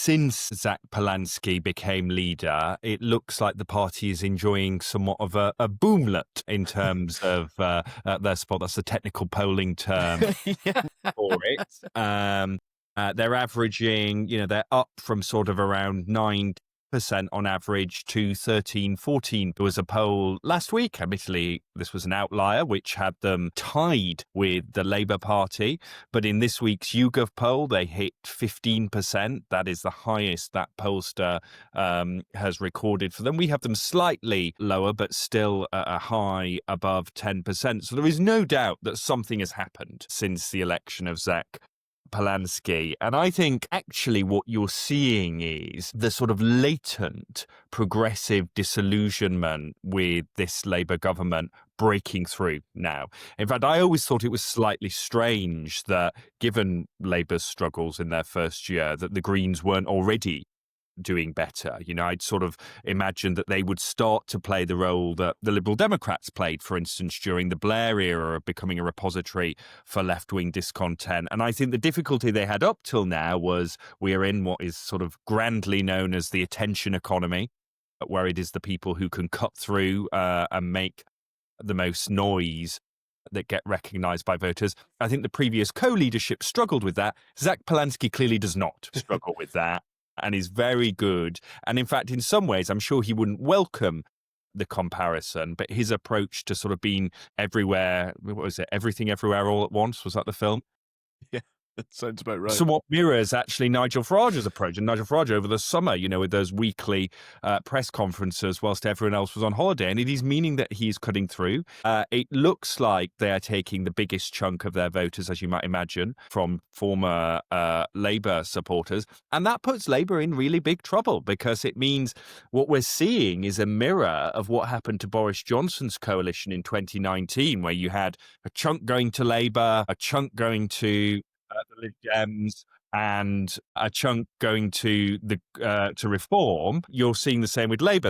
since Zach Polanski became leader, it looks like the party is enjoying somewhat of a boomlet in terms of their support. That's the technical polling term Yeah. for it. They're averaging, they're up from sort of around 9% on average to 13, 14. There was a poll last week, admittedly, this was an outlier, which had them tied with the Labour Party. But in this week's YouGov poll, they hit 15%. That is the highest that pollster has recorded for them. We have them slightly lower, but still a high above 10%. So there is no doubt that something has happened since the election of Zach Polanski. And I think actually what you're seeing is the sort of latent progressive disillusionment with this Labour government breaking through now. In fact, I always thought it was slightly strange that, given Labour's struggles in their first year, that the Greens weren't already doing better. I'd sort of imagined that they would start to play the role that the Liberal Democrats played, for instance, during the Blair era, of becoming a repository for left-wing discontent. And I think the difficulty they had up till now was we are in what is sort of grandly known as the attention economy, where it is the people who can cut through and make the most noise that get recognised by voters. I think the previous co-leadership struggled with that. Zach Polanski clearly does not struggle with that, and is very good. And in fact, in some ways, I'm sure he wouldn't welcome the comparison, but his approach to sort of being everywhere, what was it? Everything Everywhere All at Once? Was that the film? Yeah, that sounds about right. Somewhat mirrors actually Nigel Farage's approach. And Nigel Farage over the summer, with those weekly press conferences whilst everyone else was on holiday. And it is meaning that he's cutting through. It looks like they are taking the biggest chunk of their voters, as you might imagine, from former Labour supporters. And that puts Labour in really big trouble, because it means what we're seeing is a mirror of what happened to Boris Johnson's coalition in 2019, where you had a chunk going to Labour, a chunk going to the Lib Dems, and a chunk going to the to Reform. You're seeing the same with Labour.